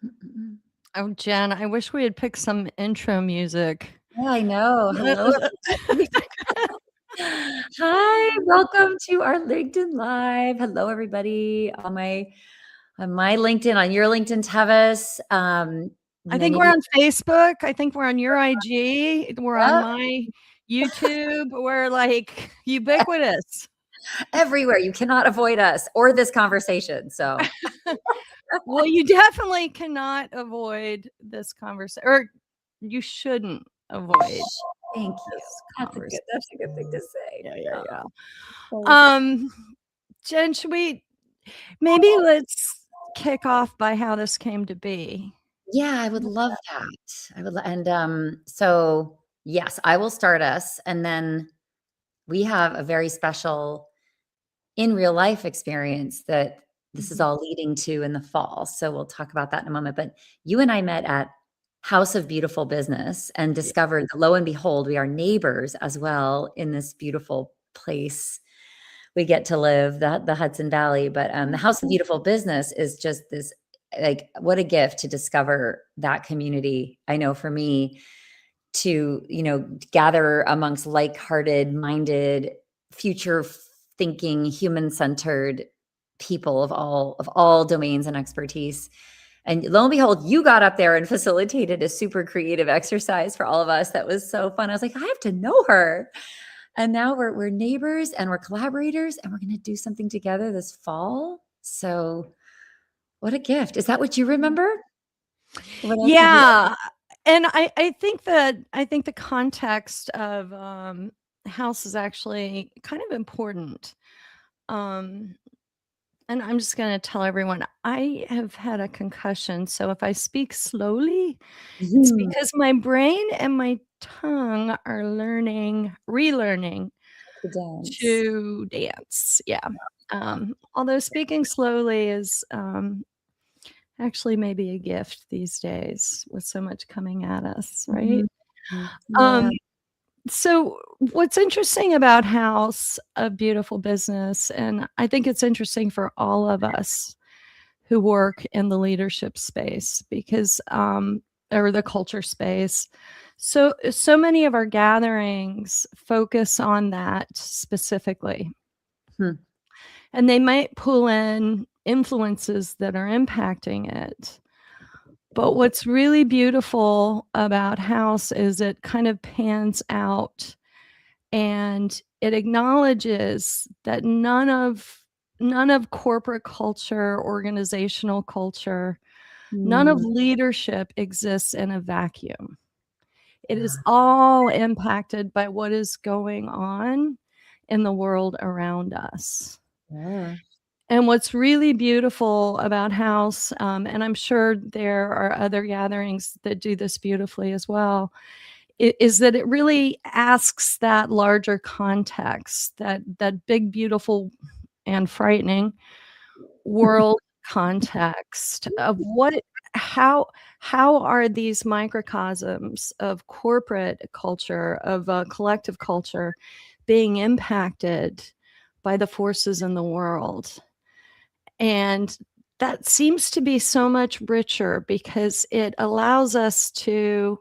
Mm-mm. Oh, Jen, I wish we had picked some intro music. Yeah, I know. Hello, everybody. Hi, welcome to our LinkedIn Live. Hello, everybody. On my LinkedIn, on your LinkedIn, Tevis. I think Many of we're you, on Facebook. I think we're on your IG. We're on yep, my YouTube. We're like ubiquitous. everywhere. You cannot avoid us or this conversation. So, Well, you definitely cannot avoid this conversation, or you shouldn't avoid thank you. this That's a good. conversation. That's a good thing to say. Yeah, yeah, yeah. So good. Um, Jen, should we maybe let's kick off by how this came to be? Yeah, I would love that. And so yes, I will start us, and then we have a very special in real life experience that this is Mhm. all leading to in the fall. So we'll talk about that in a moment. But you and I met at House of Beautiful Business and Yeah. discovered that lo and behold, we are neighbors as well in this beautiful place we get to live, the Hudson Valley. But the House of Beautiful Business is just this, like, what a gift to discover that community. I know for me, to gather amongst like-hearted minded, future thinking, human-centered people of all domains and expertise. And lo and behold, you got up there and facilitated a super creative exercise for all of us that was so fun. I was like, I have to know her. And now we're neighbors and we're collaborators, and we're going to do something together this fall. So what a gift. Is that what you remember? What else have you? Yeah, and I think the context of, house is actually kind of important, um, and I'm just gonna tell everyone, I have had a concussion, so if I speak slowly, it's Mhm. because my brain and my tongue are relearning The dance. to dance, yeah, although speaking slowly is, actually maybe a gift these days with so much coming at us, right? Mhm. Um, Yeah. so what's interesting about House of Beautiful Business, and I think it's interesting for all of us who work in the leadership space because, or the culture space. So many of our gatherings focus on that specifically. Hmm. And they might pull in influences that are impacting it. But what's really beautiful about House is it kind of pans out and it acknowledges that none of corporate culture, organizational culture, none of Mm. leadership exists in a vacuum. It is all impacted by what is going on in the world around us. Yeah. And what's really beautiful about House, and I'm sure there are other gatherings that do this beautifully as well, is that it really asks that larger context, that big, beautiful, and frightening world context of how are these microcosms of corporate culture, of collective culture, being impacted by the forces in the world? And that seems to be so much richer because it allows us to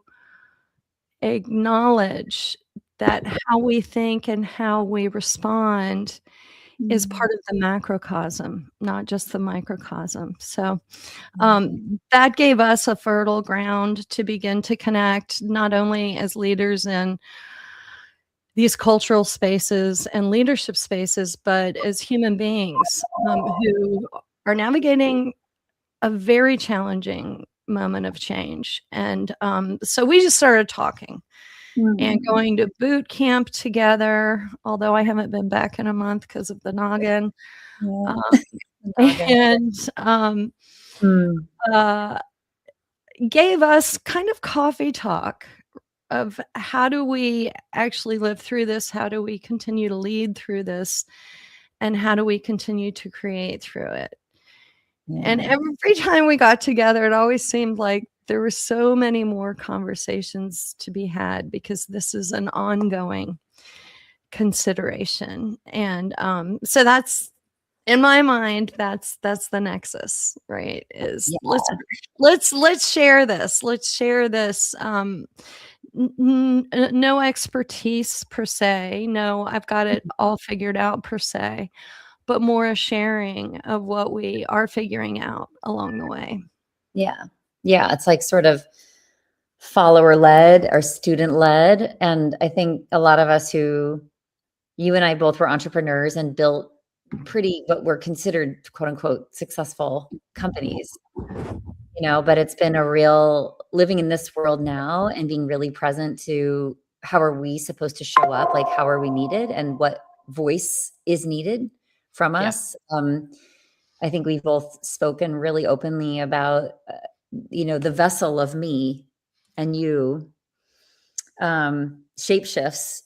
acknowledge that how we think and how we respond is Mm. part of the macrocosm, not just the microcosm. So Mhm. that gave us a fertile ground to begin to connect, not only as leaders in these cultural spaces and leadership spaces, but as human beings who are navigating a very challenging moment of change. And so we just started talking and Mm. going to boot camp together, although I haven't been back in a month because of the noggin. Yeah. Um, Noggin. and Mm. uh, gave us kind of coffee talk of how do we actually live through this? How do we continue to lead through this? And how do we continue to create through it? And Yeah. every time we got together, it always seemed like there were so many more conversations to be had because this is an ongoing consideration. And so that's in my mind, that's the nexus, right? Is Yeah. let's share this. Let's share this. No expertise per se. No, I've got it all figured out per se, but more a sharing of what we are figuring out along the way. Yeah. Yeah. It's like sort of follower led or student led. And I think a lot of us who, you and I both were entrepreneurs and built pretty, what were considered quote unquote successful companies, but it's been a real living in this world now and being really present to how are we supposed to show up? Like, how are we needed and what voice is needed from Yeah. us? I think we've both spoken really openly about, the vessel of me and you shape shifts.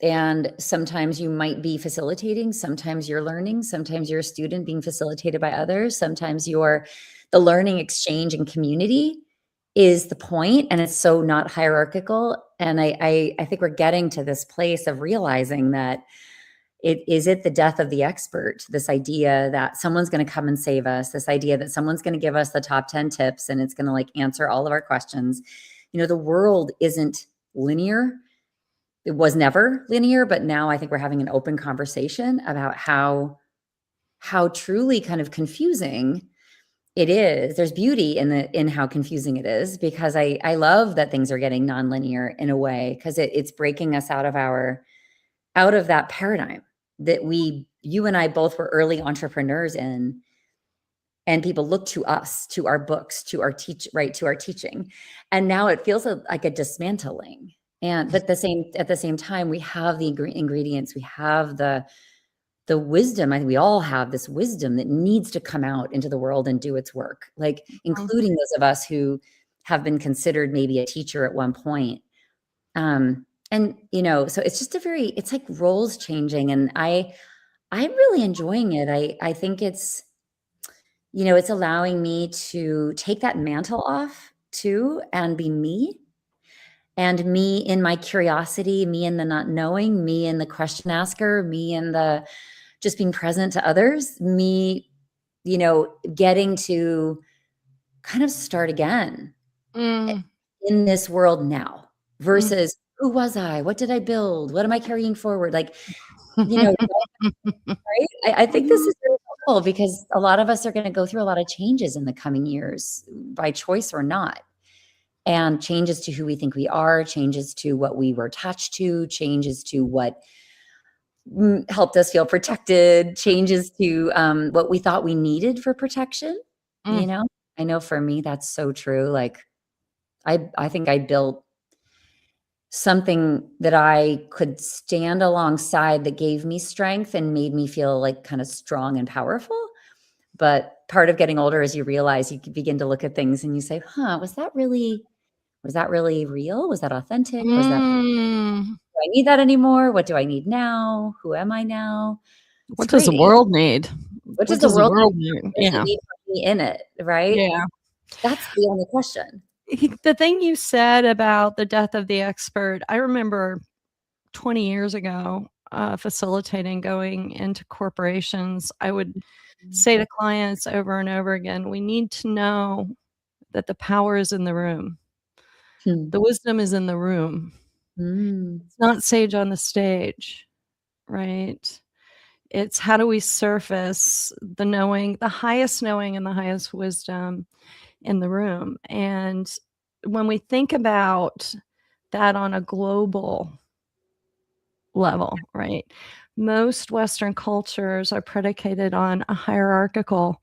And sometimes you might be facilitating, sometimes you're learning, sometimes you're a student being facilitated by others, sometimes you're the learning exchange and community is the point, and it's so not hierarchical. And I think we're getting to this place of realizing that it the death of the expert, this idea that someone's going to come and save us, this idea that someone's going to give us the top 10 tips and it's going to like answer all of our questions. The world isn't linear. It was never linear, but now I think we're having an open conversation about how truly kind of confusing it is. There's beauty in how confusing it is, because I love that things are getting nonlinear in a way, because it's breaking us out of that paradigm that you and I both were early entrepreneurs in, and people look to us, to our books, to our teaching, and now it feels like a dismantling. But at the same time, we have the ingredients, we have the wisdom. I think we all have this wisdom that needs to come out into the world and do its work, like including those of us who have been considered maybe a teacher at one point. And so it's just it's like roles changing, and I'm really enjoying it. I think it's allowing me to take that mantle off too and be me, and me in my curiosity, me in the not knowing, me in the question asker, me in the just being present to others, me, getting to kind of start again Mm. in this world now Mm. versus who was I? What did I build? What am I carrying forward? Like, you know, right? I think this is very helpful because a lot of us are going to go through a lot of changes in the coming years by choice or not. And changes to who we think we are, changes to what we were attached to, changes to what helped us feel protected, changes to what we thought we needed for protection. Mm. I know for me, that's so true. Like, I think I built something that I could stand alongside that gave me strength and made me feel like kind of strong and powerful. But part of getting older is you realize you begin to look at things and you say, huh, was that really real? Was that authentic? Mm. Do I need that anymore? What do I need now? Who am I now? It's What does the great. world need? What What does the does the world world need? need? What does it Yeah. need for me in it, right? Yeah. That's the only question. The thing you said about the death of the expert, I remember 20 years ago, facilitating going into corporations. I would say to clients over and over again, we need to know that the power is in the room. Hmm. The wisdom is in the room. Mm. It's not sage on the stage, right? It's how do we surface the knowing, the highest knowing and the highest wisdom in the room. And when we think about that on a global level, right? Most Western cultures are predicated on a hierarchical,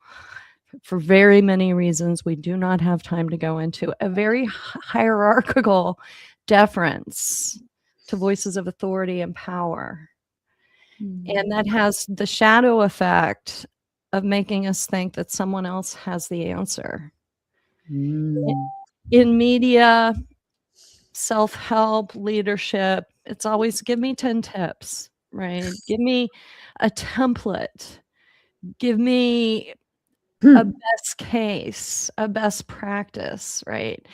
for very many reasons we do not have time to go into, a very hierarchical deference to voices of authority and power. And that has the shadow effect of making us think that someone else has the answer. Mm. In media, self-help, leadership, it's always give me 10 tips, right? Give me a template. Give me a Hmm. best case, a best practice, right?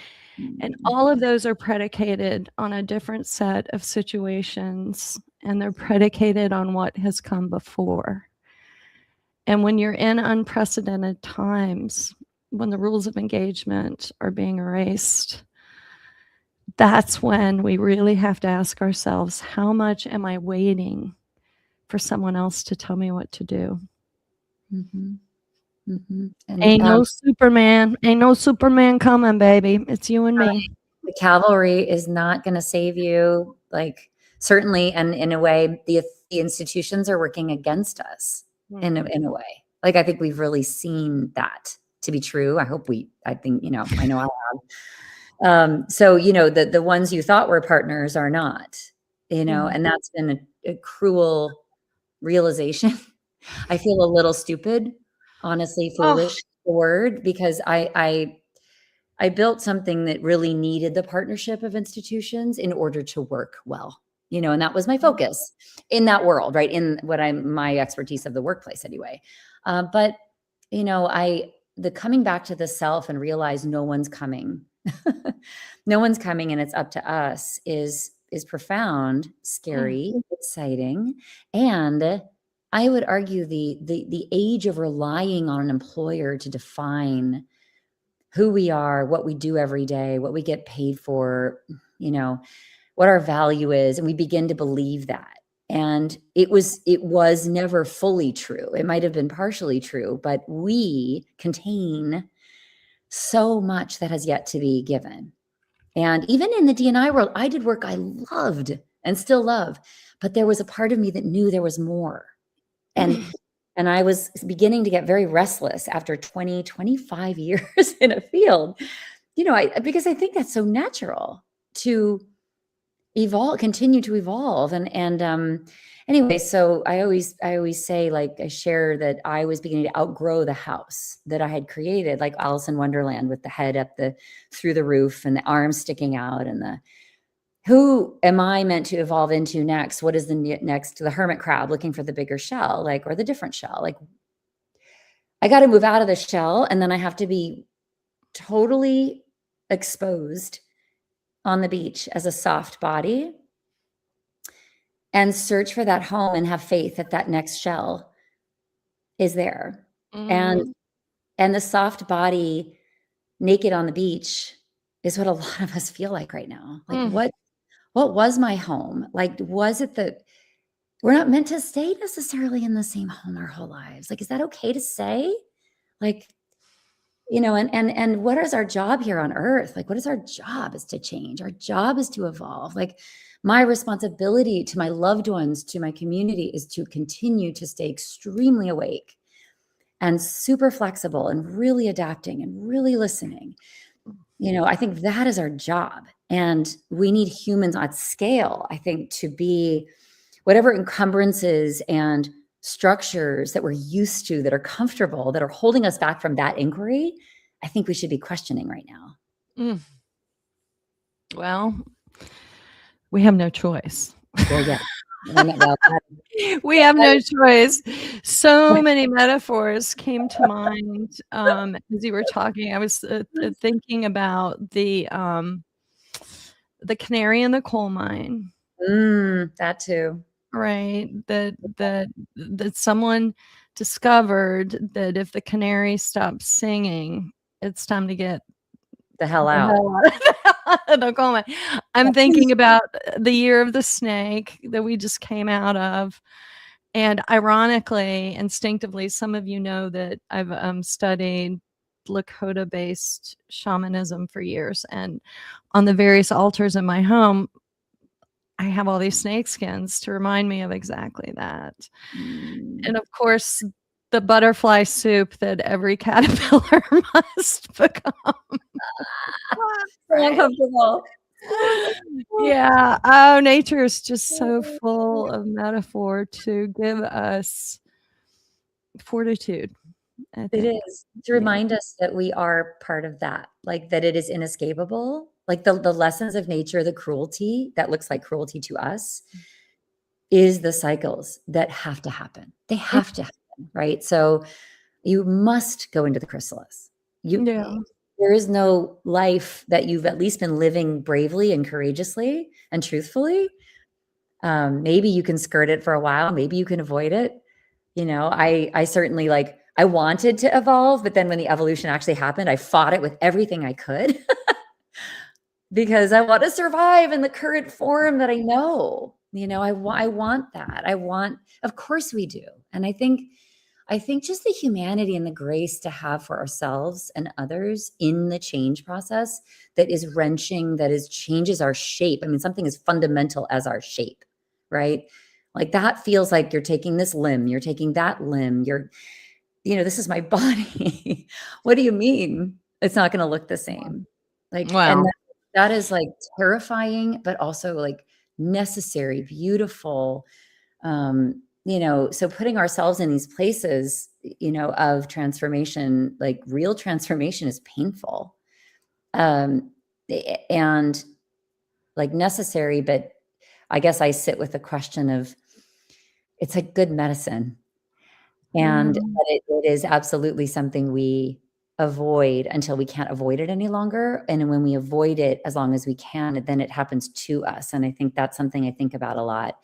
And all of those are predicated on a different set of situations, and they're predicated on what has come before. And when you're in unprecedented times, when the rules of engagement are being erased, that's when we really have to ask ourselves, how much am I waiting for someone else to tell me what to do? Mhm. Mhm. And, Ain't no Superman. Ain't no Superman coming, baby. It's you and me. the cavalry is not gonna save you, like, certainly, and in a way, the institutions are working against us in a way. Like, I think we've really seen that to be true. I think, I know I have. So, the ones you thought were partners are not, Mhm. and that's been a cruel realization. I feel a little stupid, honestly, Oh, foolish, the word, because I built something that really needed the partnership of institutions in order to work well, and that was my focus in that world, right? In my expertise of the workplace anyway. But, the coming back to the self and realize no one's coming, no one's coming and it's up to us is profound, mm, scary, exciting. And I would argue the age of relying on an employer to define who we are, what we do every day, what we get paid for, you know, what our value is, and we begin to believe that. And it was never fully true. It might have been partially true, but we contain so much that has yet to be given. And even in the D&I world, I did work I loved and still love, but there was a part of me that knew there was more. And and I was beginning to get very restless after 20, 25 years in a field, because I think that's so natural to evolve, continue to evolve. And anyway, so I always say, like, I share that I was beginning to outgrow the house that I had created, like Alice in Wonderland, with the head up through the roof and the arms sticking out, and who am I meant to evolve into next? What is the next? The hermit crab looking for the bigger shell, like, or the different shell. Like, I got to move out of the shell, and then I have to be totally exposed on the beach as a soft body and search for that home and have faith that that next shell is there. And mhm, and the soft body naked on the beach is what a lot of us feel like right now. Like, mm. what was my home? Like, was it the we're not meant to stay necessarily in the same home our whole lives. Like, is that okay to say? Like, and what is our job here on earth? Like, what is our job? Is to change. Our job is to evolve. Like, my responsibility to my loved ones, to my community, is to continue to stay extremely awake and super flexible and really adapting and really listening. I think that is our job. And we need humans on scale, I think, to be whatever encumbrances and structures that we're used to, that are comfortable, that are holding us back from that inquiry. I think we should be questioning right now. Mm. Well, we have no choice. Well, yeah. Well, We have that no is choice. So many metaphors came to mind, as you were talking. I was, thinking about the canary in the coal mine, that too. right? That someone discovered that if the canary stops singing, it's time to get The hell the out. hell out of the coal mine. I'm thinking about the year of the snake that we just came out of. And ironically, instinctively, some of you know that I've studied Lakota-based shamanism for years, and on the various altars in my home, I have all these snake skins to remind me of exactly that. Mm. And of course, the butterfly soup that every caterpillar must become. So Right? uncomfortable. Yeah. Oh, nature is just so full of metaphor to give us fortitude, I It think. is, to Yeah. remind us that we are part of that, like, that it is inescapable, like, the lessons of nature, the cruelty that looks like cruelty to us is the cycles that have to happen. They have to happen, right? So you must go into the chrysalis. You Yeah. There is no life that you've at least been living bravely and courageously and truthfully. Maybe you can skirt it for a while, maybe you can avoid it, I certainly like, I wanted to evolve, but then when the evolution actually happened, I fought it with everything I could because I want to survive in the current form that I know. I want that. Of course we do. And I think just the humanity and the grace to have for ourselves and others in the change process that is wrenching, changes our shape. I mean, something as fundamental as our shape, right? Like that feels like you're taking this limb, you're taking that limb, this is my body. What do you mean? It's not going to look the same. Like, and Wow. that is like terrifying, but also like necessary, beautiful. So putting ourselves in these places, of transformation, like real transformation is painful. And like necessary, but I guess I sit with the question of it's a good medicine. And Mm. that it is absolutely something we avoid until we can't avoid it any longer. And when we avoid it as long as we can, then it happens to us. And I think that's something I think about a lot.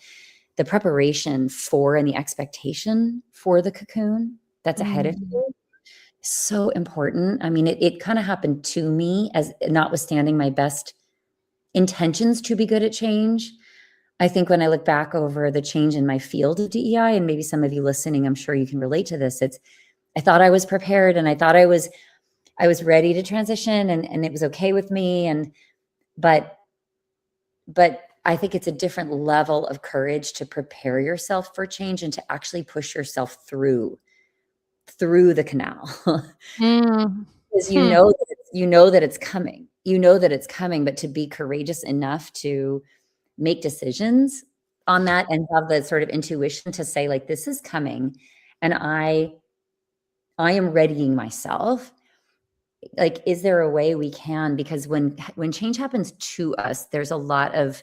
The preparation for and the expectation for the cocoon that's ahead of Mm. you is so important. I mean, it kind of happened to me as notwithstanding my best intentions to be good at change. I think when I look back over the change in my field of DEI, and maybe some of you listening, I'm sure you can relate to this. I thought I was prepared and I thought I was ready to transition and it was okay with me. But I think it's a different level of courage to prepare yourself for change and to actually push yourself through the canal. Mm. Because Hmm. that it's coming. That it's coming, but to be courageous enough to make decisions on that and have the sort of intuition to say like, this is coming and I am readying myself. Like, is there a way we can, because when change happens to us, there's a lot of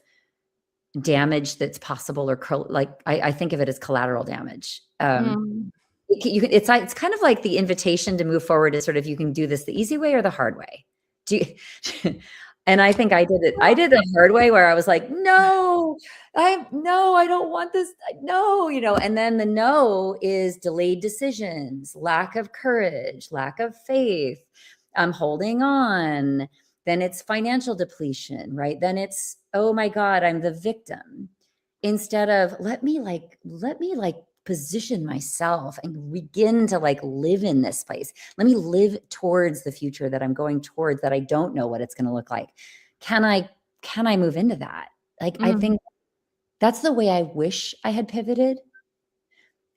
damage that's possible, or like I think of it as collateral damage. Mm. It's kind of like the invitation to move forward is sort of, you can do this the easy way or the hard way. Do you, and I think I did it. I did the hard way where I was like, no, I don't want this. No, and then the no is delayed decisions, lack of courage, lack of faith. I'm holding on. Then it's financial depletion, right? Then it's, oh my God, I'm the victim. Instead of let me position myself and begin to like live in this place. Let me live towards the future that I'm going towards, that I don't know what it's going to look like. Can I move into that? Like, I Mm. think that's the way I wish I had pivoted.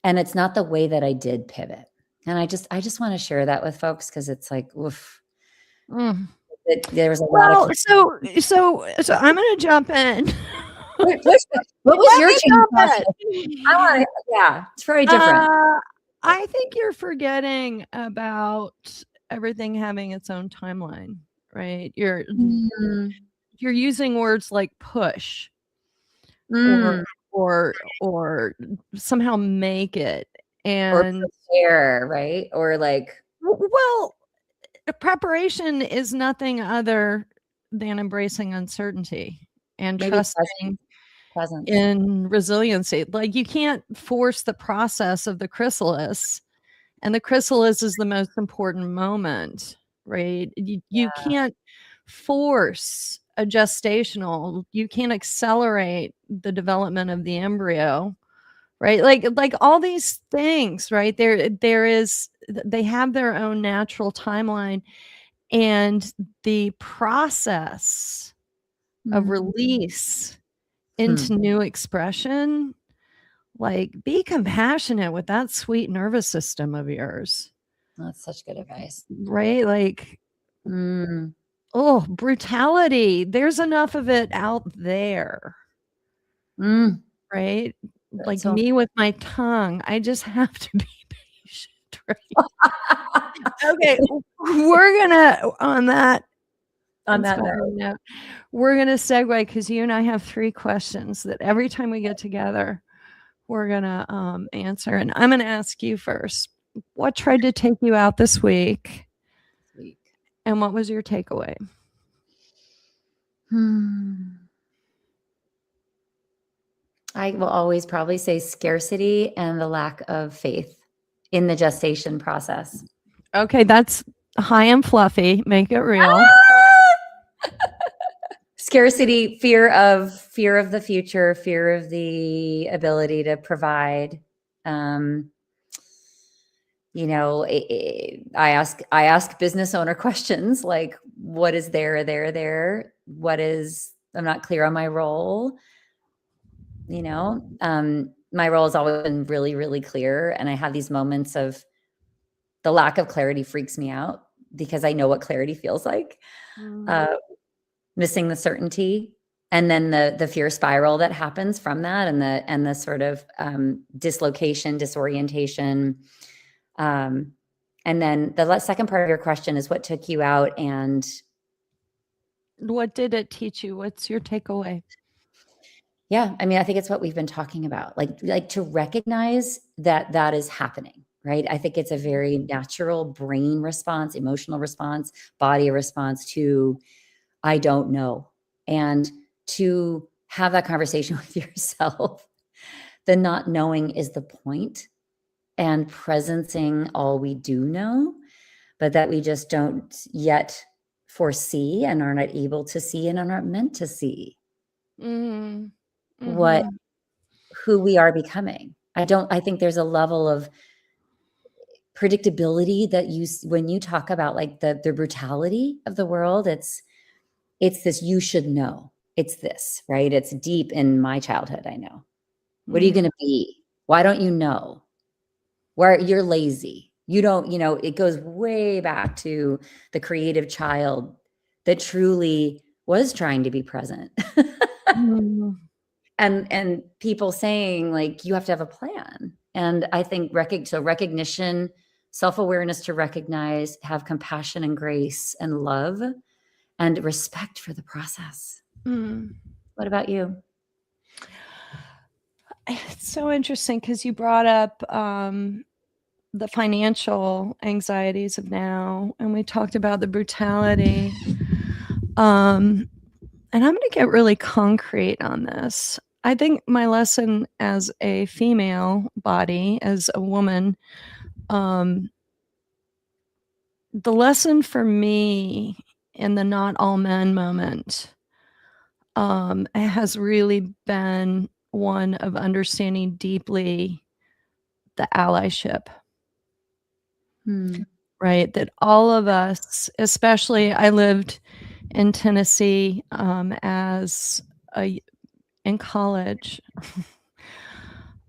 And it's not the way that I did pivot. And I just want to share that with folks because it's like, oof, Mm. there was a lot Well, of. so I'm gonna jump in. What was Let your me change jump process? I in. want to, yeah, it's very different. Uh, I think you're forgetting about everything having its own timeline, right? Mm, You're using words like push or mm, or somehow make it, or and prepare, right? Or like well, preparation is nothing other than embracing uncertainty and maybe trusting presence. in resiliency. Like, you can't force the process of the chrysalis, and the chrysalis is the most important moment, right? You can't force a gestational, you can't accelerate the development of the embryo, right? Like all these things, right? They have their own natural timeline, and the process of Mm. release Hmm. into new expression, like, be compassionate with that sweet nervous system of yours, That's such good advice. right? Like, Mm, oh, brutality, there's enough of it out there, mm, right? that's Like so me with my tongue, I just have to be patient, right? Okay, we're gonna on that on that note. inspiring note, we're gonna segue because you and I have 3 questions that every time we get together, we're gonna, answer, and I'm gonna ask you first. What tried to take you out this week, Week. and what was your takeaway? Hmm. I will always probably say scarcity and the lack of faith in the gestation process. Okay, that's high and fluffy. Make it real. Scarcity, fear of the future, fear of the ability to provide. You know, I ask business owner questions like, what is there? What is, I'm not clear on my role. You know, my role has always been really, really clear. And I have these moments of the lack of clarity freaks me out because I know what clarity feels like. Mm. Uh, Missing the certainty, and then the fear spiral that happens from that, and the sort of dislocation, disorientation. And then the second part of your question is what took you out, and What did it teach you? What's your takeaway? yeah, I mean, I think it's what we've been talking about, like to recognize that that is happening, right? I think it's a very natural brain response, emotional response, body response to I don't know. And to have that conversation with yourself, the not knowing is the point, and presencing all we do know, but that we just don't yet foresee and are not able to see and are not meant to see Mm. what Mhm. who we are becoming. I think there's a level of predictability that when you talk about like the brutality of the world, it's this you should know. It's this, right? It's deep in my childhood, I know. What are you Mm. gonna be? Why don't you know? Where you're lazy. You don't, it goes way back to the creative child that truly was trying to be present. Mm. And people saying like you have to have a plan. And I think recognition, self-awareness to recognize, have compassion and grace and love and respect for the process. Mm. What about you? It's so interesting because you brought up the financial anxieties of now, and we talked about the brutality. Um, and I'm going to get really concrete on this. I think my lesson as a female body, as a woman, um, the lesson for me in the not all men moment has really been one of understanding deeply the allyship, Hmm. right? That all of us, especially I lived in Tennessee as a in college,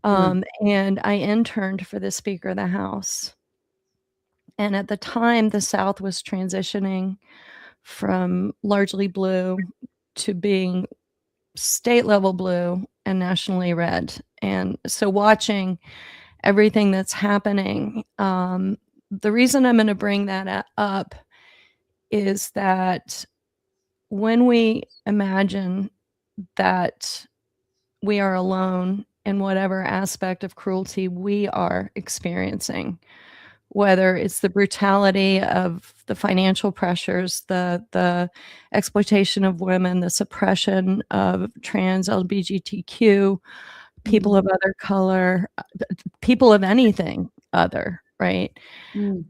Hmm. and I interned for the Speaker of the House. And at the time, the South was transitioning from largely blue to being state level blue and nationally red. And so watching everything that's happening, the reason I'm going to bring that up is that when we imagine that we are alone in whatever aspect of cruelty we are experiencing, whether it's the brutality of the financial pressures, the exploitation of women, the suppression of trans LGBTQ, people of Hmm. other color, people of anything other, right? Hmm.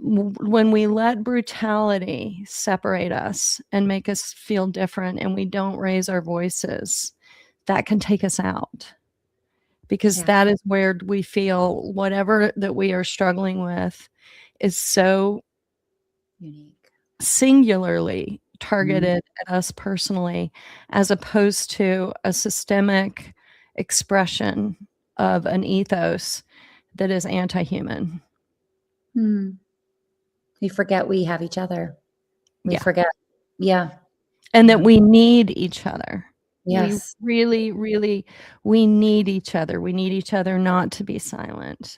When we let brutality separate us and make us feel different and we don't raise our voices, that can take us out because Yeah. that is where we feel whatever that we are struggling with is so Unique. singularly Mhm. targeted at us personally, as opposed to a systemic expression of an ethos that is anti-human. Hmm. We forget we have each other. We Yeah. forget. Yeah. And that Yeah. we need each other. We Yes. really, really, we need each other. We need each other not to be silent.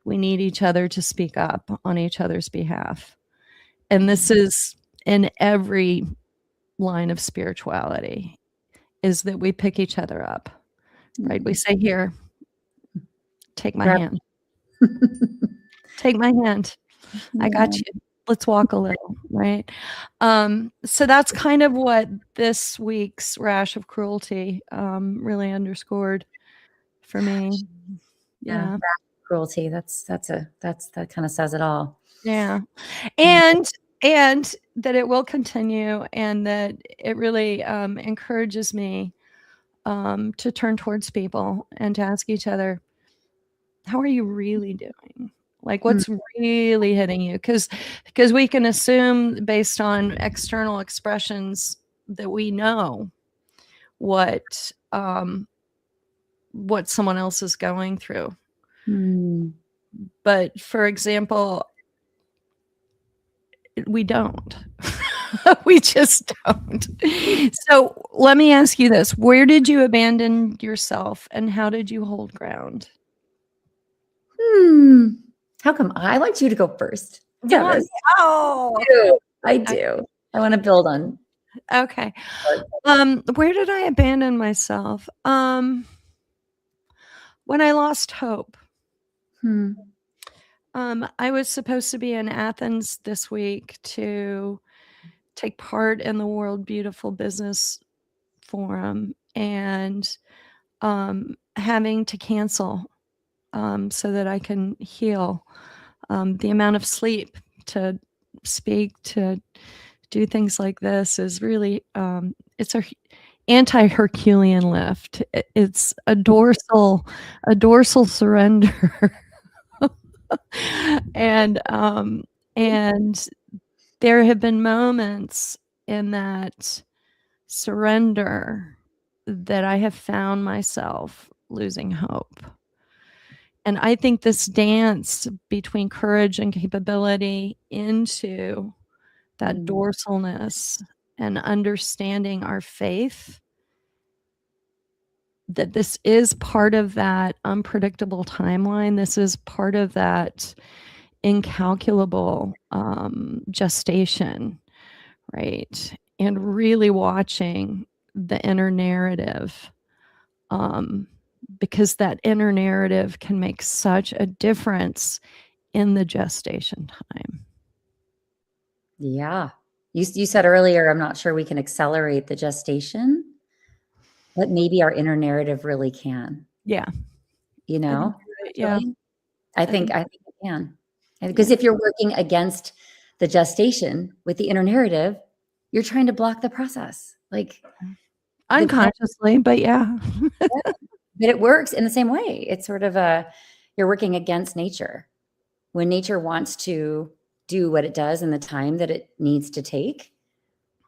We need each other to speak up on each other's behalf. And this is in every line of spirituality, is that we pick each other up, right? We Mm. say, "Here, take my Grab. hand. Take my hand. I got Yeah. you. Let's walk a little," right? So that's kind of what this week's Rash of Cruelty really underscored. for me. Yeah, Yeah. cruelty. That kind of says it all. Yeah. Mm. And that it will continue, and that it really encourages me to turn towards people and to ask each other, how are you really doing? Like, Mm. what's really hitting you? Because we can assume based on external expressions that we know what someone else is going through. Mm. But for example, we don't. We just don't. So let me ask you this. Where did you abandon yourself, and how did you hold ground? How come I want you to go first? Yeah. Tevis. Oh. I do. I want to build on. Okay. Where did I abandon myself? When I lost hope. Hmm. I was supposed to be in Athens this week to take part in the World Beautiful Business Forum, and having to cancel so that I can heal. The amount of sleep to speak, to do things like this is really it's a anti-Herculean lift. It's a dorsal surrender. and and there have been moments in that surrender that I have found myself losing hope. And I think this dance between courage and capability into that dorsalness and understanding our faith, that this is part of that unpredictable timeline. This is part of that incalculable gestation, right? And really watching the inner narrative, because that inner narrative can make such a difference in the gestation time. Yeah. You said earlier, I'm not sure we can accelerate the gestation, but maybe our inner narrative really can. Yeah. You I think know? you're right. Yeah. I think it can. Because Yeah. if you're working against the gestation with the inner narrative, you're trying to block the process. Like Unconsciously, but yeah. but it works in the same way. It's sort of you're working against nature. When nature wants to do what it does in the time that it needs to take.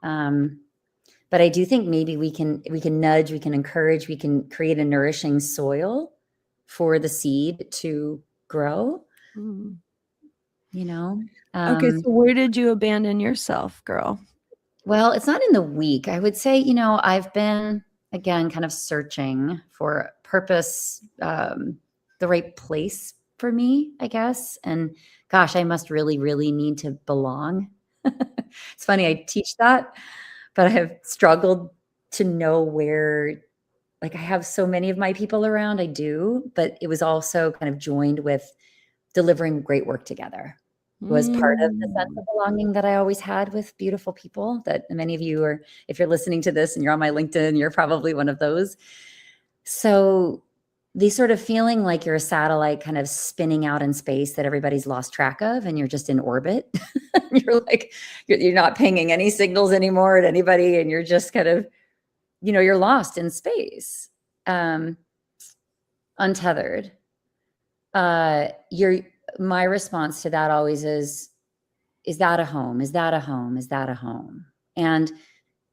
But I do think maybe we can nudge, we can encourage, we can create a nourishing soil for the seed to grow. Mm. You know? Okay, so where did you abandon yourself, girl? Well, it's not in the week. I would say, I've been, again, kind of searching for purpose, the right place for me, I guess. And gosh, I must really, really need to belong. It's funny, I teach that, but I have struggled to know where, like, I have so many of my people around, I do, but it was also kind of joined with delivering great work together. Was part of the sense of Mm. belonging that I always had with beautiful people, that many of you are, if you're listening to this and you're on my LinkedIn, you're probably one of those. So the sort of feeling like you're a satellite kind of spinning out in space that everybody's lost track of, and you're just in orbit. You're like, you're not pinging any signals anymore at anybody, and you're just kind of, you're lost in space, untethered. My response to that always is that a home? Is that a home? Is that a home? And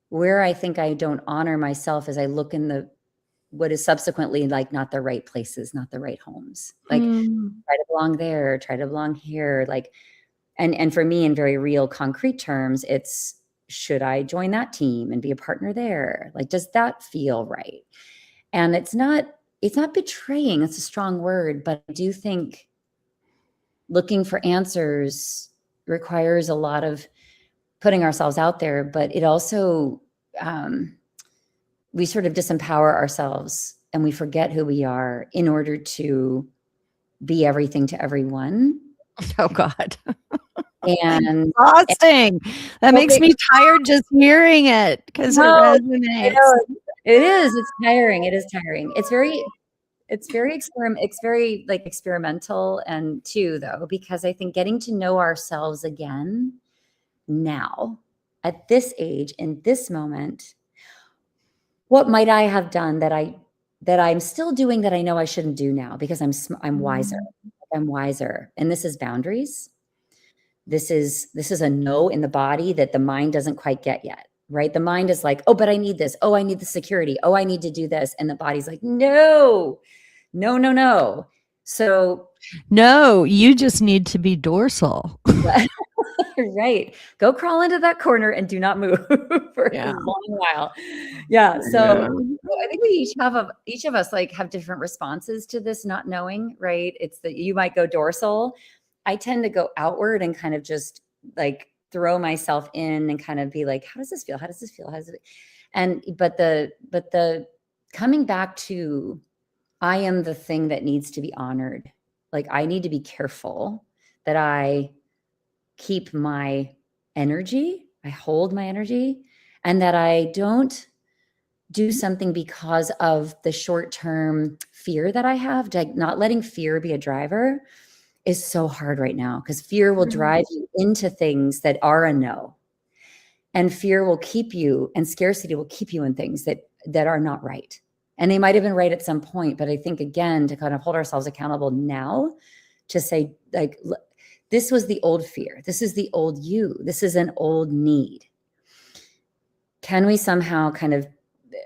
where I think I don't honor myself is I look in what is subsequently like not the right places, not the right homes. Like try to belong there, try to belong here. Like, and for me in very real concrete terms, it's, should I join that team and be a partner there? Like, does that feel right? And it's not betraying, it's a strong word, but I do think looking for answers requires a lot of putting ourselves out there, but it also, we sort of disempower ourselves and we forget who we are in order to be everything to everyone. Oh God. And Exhausting. That makes me tired just hearing it, because it no, resonates. it is. It's tiring. It is tiring. It's it's very like experimental, and too though, because I think getting to know ourselves again now at this age, in this moment, what might I have done that I'm still doing that I know I shouldn't do now because I'm wiser. I'm wiser. And this is boundaries. This is a no in the body that the mind doesn't quite get yet, right? The mind is like, oh, but I need this. Oh, I need the security. Oh, I need to do this. And the body's like, no, no, no, no. So No, you just need to be dorsal. right. Go crawl into that corner and do not move for a Yeah. long while. Yeah. So I think we each of us like have different responses to this not knowing, right? It's that you might go dorsal. I tend to go outward and kind of just like throw myself in and kind of be like, how does this feel? How does this feel? How does it? And but the coming back to I am the thing that needs to be honored. Like I need to be careful that I keep my energy, I hold my energy, and that I don't do something because of the short-term fear that I have. Like not letting fear be a driver is so hard right now because fear will drive you into things that are a no. And fear will keep you, and scarcity will keep you in things that are not right. And they might have been right at some point, but I think again, to kind of hold ourselves accountable now to say like, this was the old fear. This is the old you. This is an old need. Can we somehow kind of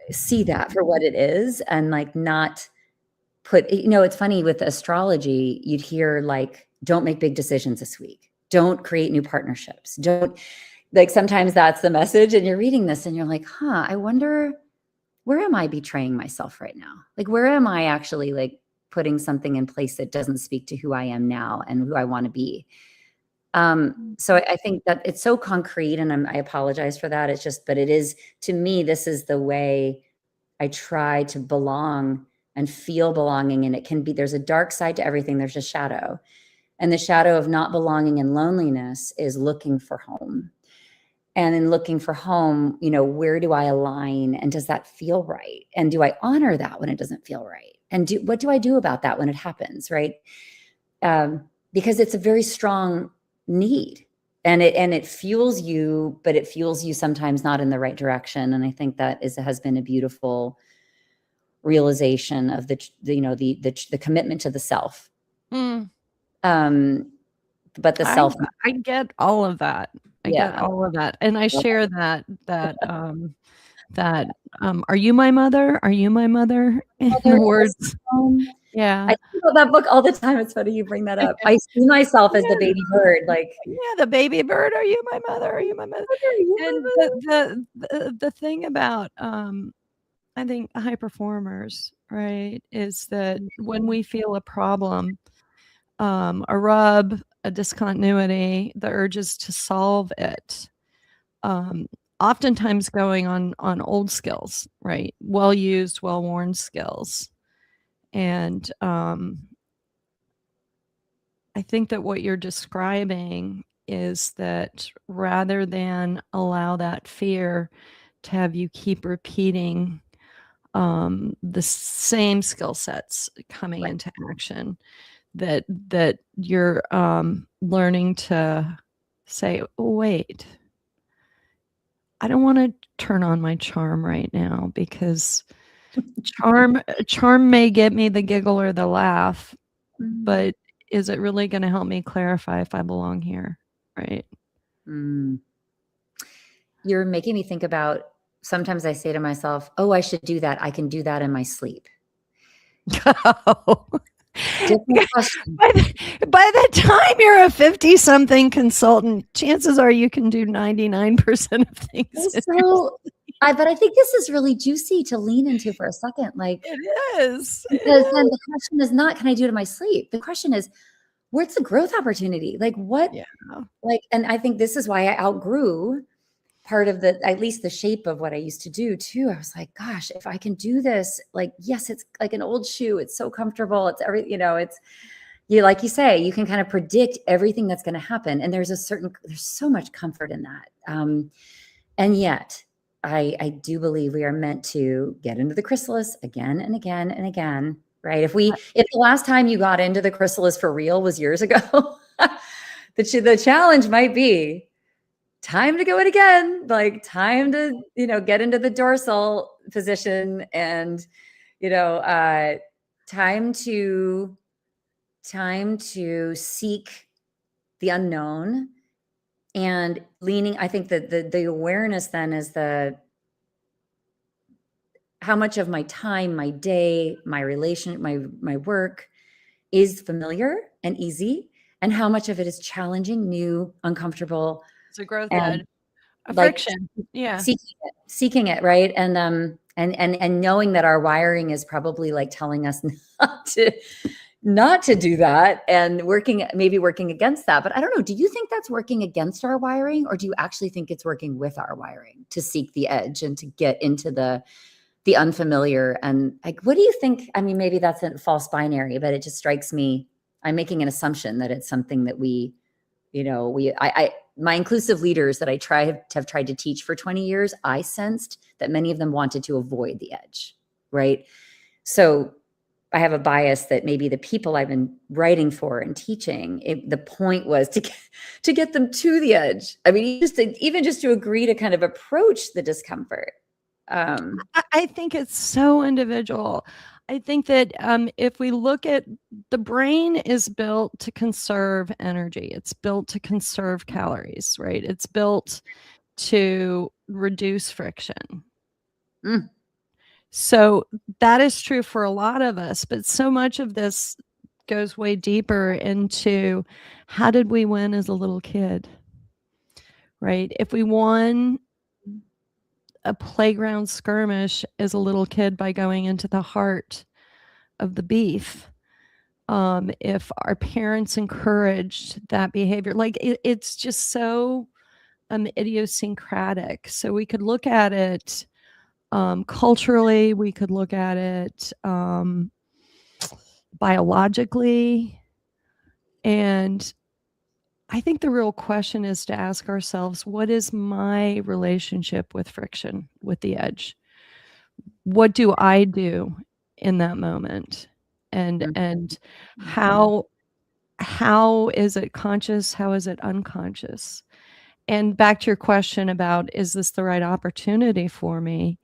see that for what it is and like not put, it's funny with astrology, you'd hear like, don't make big decisions this week. Don't create new partnerships. Don't like, sometimes that's the message and you're reading this and you're like, I wonder, where am I betraying myself right now? Like, where am I actually like putting something in place that doesn't speak to who I am now and who I want to be? So I think that it's so concrete and I apologize for that. It's just, but it is, to me, this is the way I try to belong and feel belonging. And it can be, there's a dark side to everything. There's a shadow, and the shadow of not belonging and loneliness is looking for home. And in looking for home, where do I align and does that feel right? And do I honor that when it doesn't feel right? And what do I do about that when it happens? Right. Because it's a very strong need and it fuels you, but it fuels you sometimes not in the right direction. And I think that has been a beautiful realization of the commitment to the self. But the self, I get all of that. I get all of that. And I share that, are you my mother? Are you my mother? In the words. Yeah. I think about that book all the time. It's funny you bring that up. I see myself as the baby bird, like, yeah, the baby bird. Are you my mother? Are you my mother? And the thing about, I think high performers, right, is that when we feel a problem, a rub, a discontinuity, the urges to solve it, oftentimes going on old skills, right? Well-used, well-worn skills. And I think that what you're describing is that rather than allow that fear to have you keep repeating the same skill sets coming into action, that you're learning to say, oh, wait, I don't want to turn on my charm right now because charm may get me the giggle or the laugh, but is it really going to help me clarify if I belong here? Right. You're making me think about, sometimes I say to myself, oh, I should do that. I can do that in my sleep. By the time you're a 50-something consultant, chances are you can do 99% of things. But I think this is really juicy to lean into for a second. Like it is. Because then the question is not, can I do it in my sleep? The question is, where's the growth opportunity? Like what? Yeah. Like, and I think this is why I outgrew part of at least the shape of what I used to do too. I was like, gosh, if I can do this, like, yes, it's like an old shoe. It's so comfortable. It's like you say, you can kind of predict everything that's going to happen. And there's so much comfort in that. And yet I do believe we are meant to get into the chrysalis again and again and again, right? If the last time you got into the chrysalis for real was years ago, the challenge might be time to go in again, like time to, get into the dorsal position and, time to seek the unknown and leaning. I think that the awareness then is how much of my time, my day, my relation, my work is familiar and easy, and how much of it is challenging, new, uncomfortable, It's a growth and edge, a like friction. Yeah. seeking it, right? And knowing that our wiring is probably like telling us not to do that, and maybe working against that. But I don't know, do you think that's working against our wiring, or do you actually think it's working with our wiring to seek the edge and to get into the unfamiliar? And like, what do you think? I mean, maybe that's a false binary, but it just strikes me, I'm making an assumption that it's something that my inclusive leaders that have tried to teach for 20 years, I sensed that many of them wanted to avoid the edge, right? So I have a bias that maybe the people I've been writing for and teaching, the point was to get them to the edge. I mean, even just to agree to kind of approach the discomfort. I think it's so individual. I think that if we look at the brain is built to conserve energy, it's built to conserve calories, right? It's built to reduce friction. Mm. So that is true for a lot of us, but so much of this goes way deeper into how did we win as a little kid, right? If we won a playground skirmish as a little kid by going into the heart of the beef, if our parents encouraged that behavior, like it's just so idiosyncratic. So we could look at it culturally, we could look at it biologically, and I think the real question is to ask ourselves, what is my relationship with friction, with the edge? What do I do in that moment? And how is it conscious? How is it unconscious? And back to your question about, is this the right opportunity for me?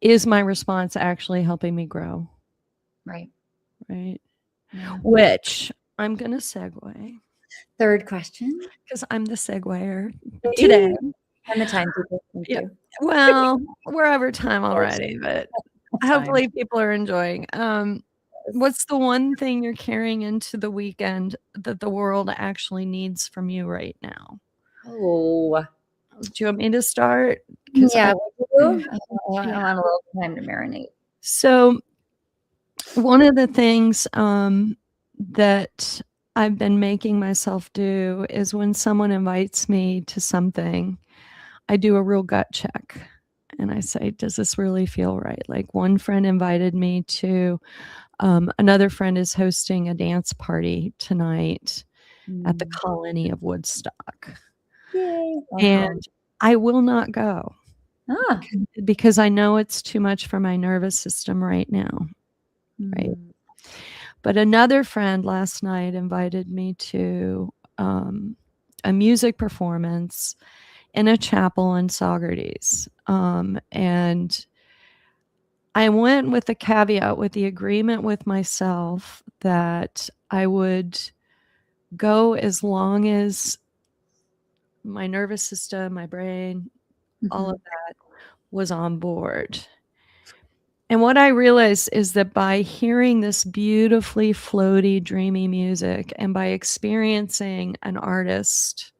Is my response actually helping me grow? Right. Right. Yeah. Which I'm going to segue. Third question. Because I'm the seguer today. And the timekeeper. Thank you. Well, we're over time already, but hopefully people are enjoying. What's the one thing you're carrying into the weekend that the world actually needs from you right now? Oh. Do you want me to start? Yeah. I want Yeah. a little time to marinate. So one of the things that I've been making myself do is when someone invites me to something, I do a real gut check. And I say, does this really feel right? Like one friend invited me to, another friend is hosting a dance party tonight at the Colony of Woodstock. Yay. And I will not go because I know it's too much for my nervous system right now. Right. But another friend last night invited me to a music performance in a chapel in Saugerties. And I went with the caveat, with the agreement with myself that I would go as long as my nervous system, my brain, all of that was on board. And what I realized is that by hearing this beautifully floaty, dreamy music and by experiencing an artist,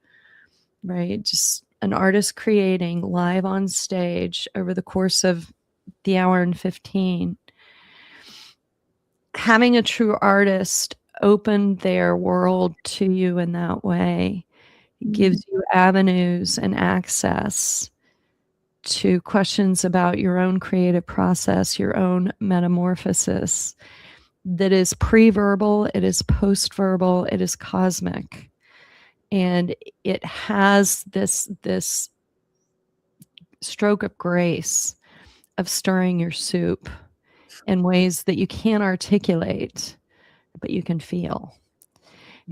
right, just an artist creating live on stage over the course of the hour and 15, having a true artist open their world to you in that way gives you avenues and access to questions about your own creative process, your own metamorphosis that is pre-verbal, it is post-verbal, it is cosmic. And it has this stroke of grace of stirring your soup in ways that you can't articulate, but you can feel.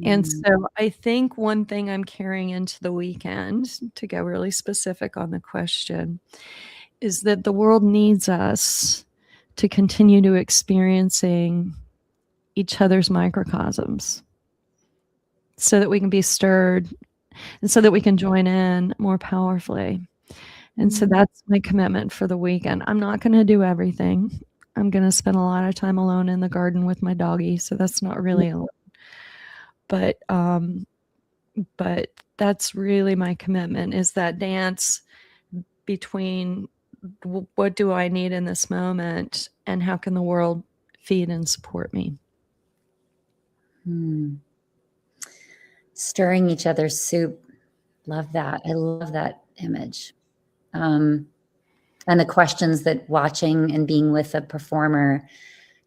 And Mm. so I think one thing I'm carrying into the weekend, to go really specific on the question, is that the world needs us to continue to experiencing each other's microcosms so that we can be stirred and so that we can join in more powerfully. And so that's my commitment for the weekend. I'm not going to do everything. I'm going to spend a lot of time alone in the garden with my doggie, so that's not really alone. But that's really my commitment, is that dance between what do I need in this moment and how can the world feed and support me. Stirring each other's soup. Love that. I love that image. And the questions that watching and being with a performer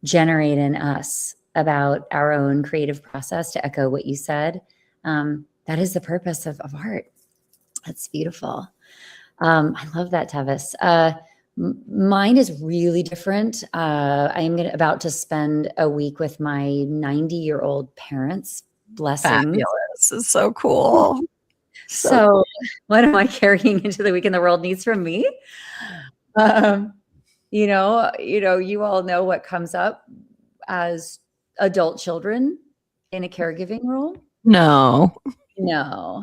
generate in us about our own creative process, to echo what you said. That is the purpose of art. That's beautiful. I love that, Tevis. Mine is really different. I am about to spend a week with my 90-year-old parents. Blessings. Fabulous. It's so cool. So what am I carrying into the weekend the world needs from me? You all know what comes up as adult children in a caregiving role. No. You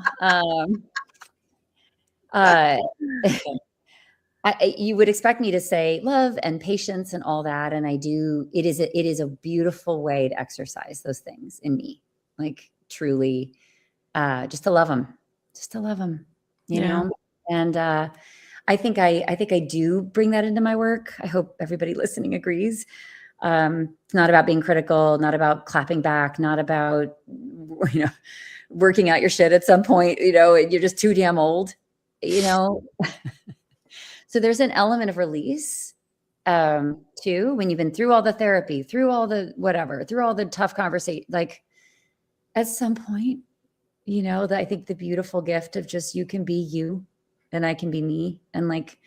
would expect me to say love and patience and all that, and I do. It is a beautiful way to exercise those things in me, like truly, just to love them, you know. And I think I do bring that into my work. I hope everybody listening agrees. It's not about being critical, not about clapping back, not about working out your shit at some point. You're just too damn old. So there's an element of release too, when you've been through all the therapy, through all the whatever, through all the tough conversation. Like at some point, that I think the beautiful gift of just you can be you, and I can be me, and like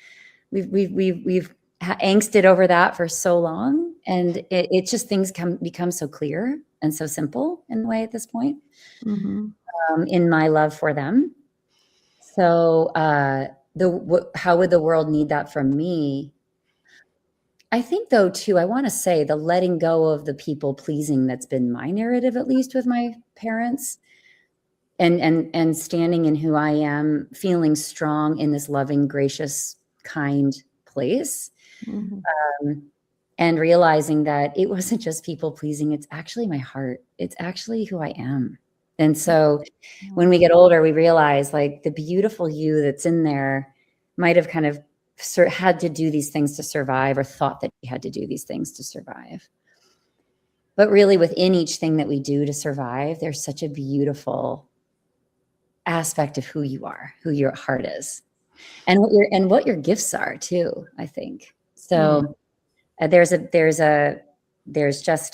we've angsted over that for so long, and it just things become so clear and so simple in a way at this point. In my love for them. So how would the world need that from me? I think though too, I want to say the letting go of the people pleasing that's been my narrative, at least with my parents, and standing in who I am, feeling strong in this loving, gracious, kind place. And realizing that it wasn't just people pleasing, it's actually my heart. It's actually who I am. And so when we get older, we realize like the beautiful you that's in there might have kind of had to do these things to survive, or thought that you had to do these things to survive. But really within each thing that we do to survive, there's such a beautiful aspect of who you are, who your heart is, and what your gifts are too, I think. So there's just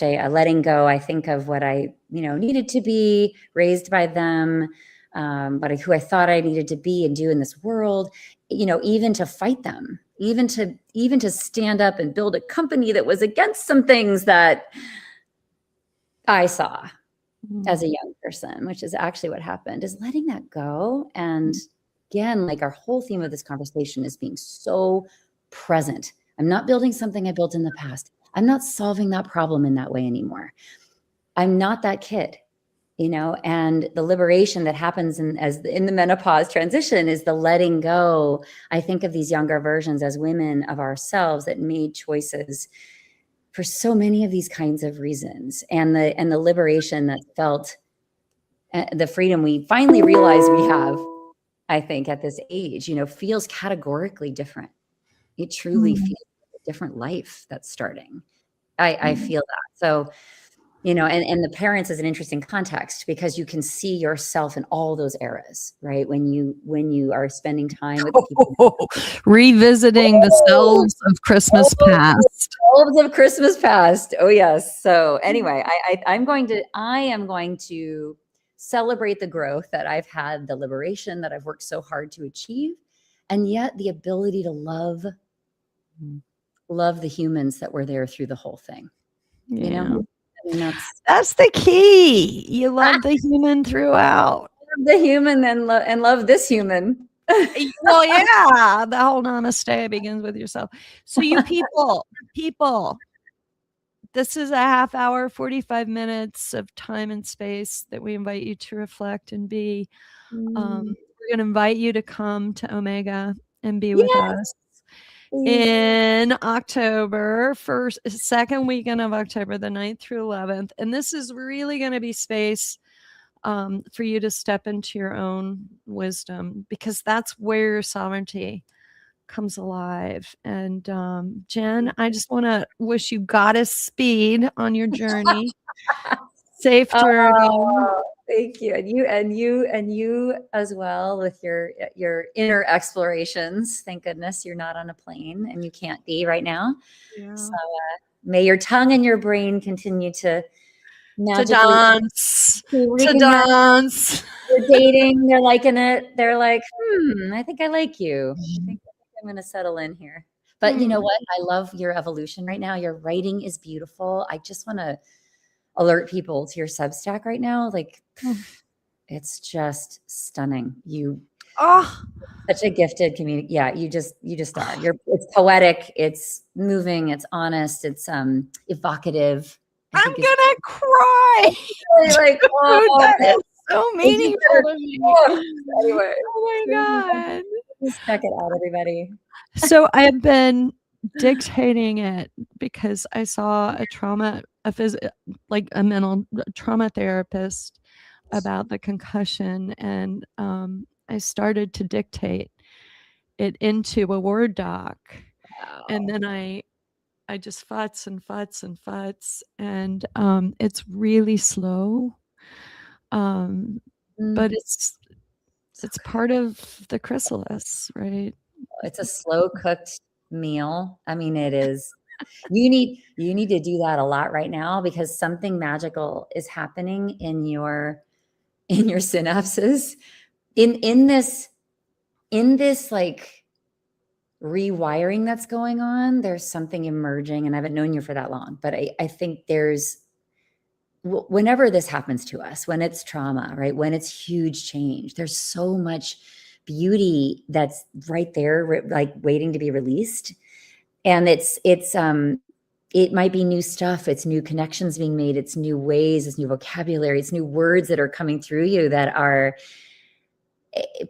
a letting go, I think, of what I, needed to be raised by them, but who I thought I needed to be and do in this world, even to fight them, even to stand up and build a company that was against some things that I saw as a young person, which is actually what happened, is letting that go. And again, like our whole theme of this conversation is being so present. I'm not building something I built in the past. I'm not solving that problem in that way anymore. I'm not that kid, and the liberation that happens in the menopause transition is the letting go. I think of these younger versions as women of ourselves that made choices for so many of these kinds of reasons, and the liberation that felt, the freedom we finally realize we have, I think at this age, feels categorically different. It truly feels like a different life that's starting. I feel that. So, and the parents is an interesting context, because you can see yourself in all those eras, right? When you are spending time with the people. Revisiting the selves of Christmas past. Selves of Christmas past. Oh yes. So anyway, I am going to celebrate the growth that I've had, the liberation that I've worked so hard to achieve, and yet the ability to love love the humans that were there through the whole thing. You Yeah. know, I mean, That's the key. You love the human throughout. the human and love this human. Well, yeah, the whole namaste begins with yourself. So you people, this is a half hour, 45 minutes of time and space that we invite you to reflect and be. We're going to invite you to come to Omega and be with Yes, us please. in October, second weekend of October, the 9th through 11th. And this is really going to be space for you to step into your own wisdom, because that's where your sovereignty comes alive. And Jen, I just want to wish you goddess speed on your journey. Safe journey. Oh, thank you. And you as well with your inner explorations. Thank goodness you're not on a plane and you can't be right now. Yeah. So may your tongue and your brain continue to magically dance. To reconnect. dance. They're dating. They're liking it. They're like, I think I like you. I think I'm going to settle in here. But you know what? I love your evolution right now. Your writing is beautiful. I just want to alert people to your Substack right now. Like, it's just stunning. You such a gifted community. Yeah, you just are. It's poetic, it's moving, it's honest, it's evocative. I'm gonna cry. Really like, that is so meaningful to me. Anyway, oh my God. Just check it out, everybody. So I have been dictating it because I saw a mental trauma therapist about the concussion, and I started to dictate it into a Word doc. Wow. And then I just futz and futz and futz, and it's really slow, but it's part of the chrysalis, right? It's a slow cooked meal. I mean, it is. You need to do that a lot right now, because something magical is happening in your synapses in this like rewiring that's going on. There's something emerging, and I haven't known you for that long, but I think whenever this happens to us, when it's trauma, right, when it's huge change, there's so much beauty that's right there, like waiting to be released. And it might be new stuff. It's new connections being made. It's new ways, it's new vocabulary, it's new words that are coming through you that are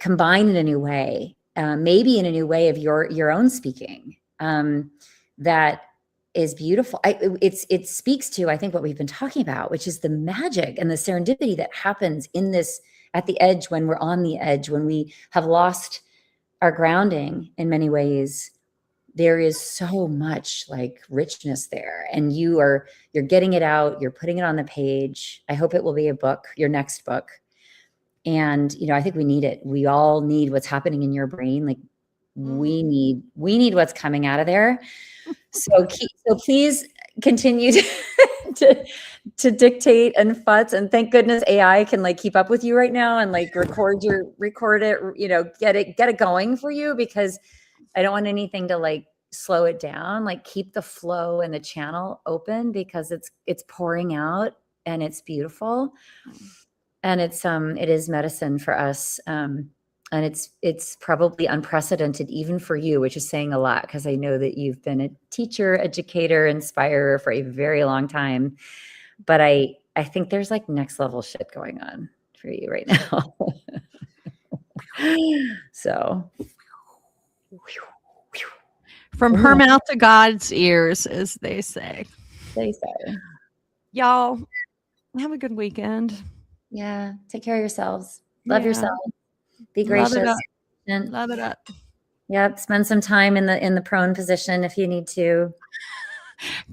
combined in a new way, maybe in a new way of your own speaking, that is beautiful. It speaks to, I think, what we've been talking about, which is the magic and the serendipity that happens in this, at the edge, when we're on the edge, when we have lost our grounding in many ways. There is so much like richness there, and you're getting it out, you're putting it on the page. I hope it will be a book, your next book. And, I think we need it. We all need what's happening in your brain. Like, we need what's coming out of there. So please continue to dictate and futz. And thank goodness AI can like keep up with you right now and like record it, get it going for you, because I don't want anything to like slow it down. Like, keep the flow and the channel open, because it's pouring out and it's beautiful. And it is medicine for us. And it's probably unprecedented even for you, which is saying a lot, because I know that you've been a teacher, educator, inspirer for a very long time. But I think there's like next level shit going on for you right now. So from her mouth to God's ears, as they say. Y'all have a good weekend. Yeah. Take care of yourselves. Love yourself. Be gracious. Love it up. Yep. Spend some time in the prone position if you need to.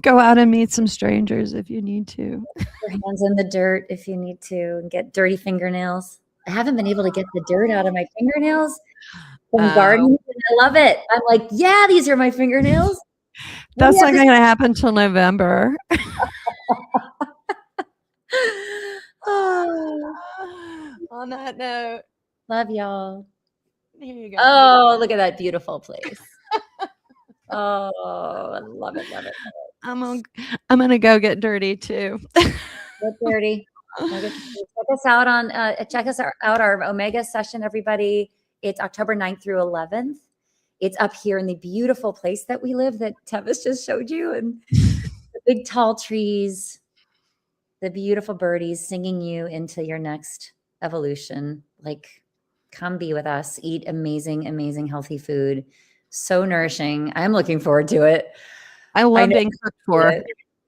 Go out and meet some strangers if you need to. Put your hands in the dirt if you need to, and get dirty fingernails. I haven't been able to get the dirt out of my fingernails from gardening, and I love it. I'm like, yeah, these are my fingernails. That's not going to happen till November. On that note, love y'all. Here you go. Oh, look at that beautiful place. Oh, I love it, love it. I'm gonna go get dirty too. Get dirty. Check us out our Omega session, everybody. It's October 9th through 11th. It's up here in the beautiful place that we live that Tevis just showed you, and the big tall trees, the beautiful birdies singing you into your next evolution. Like, come be with us, eat amazing, amazing, healthy food. So nourishing. I'm looking forward to it. I love being cooked for.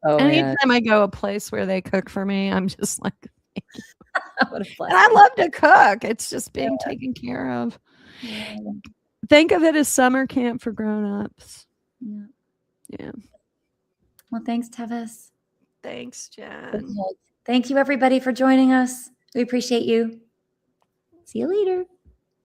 Oh, man. Anytime I go a place where they cook for me, I'm just like, thank you. What a And I blessing. love to cook. It's just being taken care of. Yeah. Think of it as summer camp for grown-ups. Yeah. Yeah. Well, thanks, Tevis. Thanks, Jen. Thank you, everybody, for joining us. We appreciate you. See you later.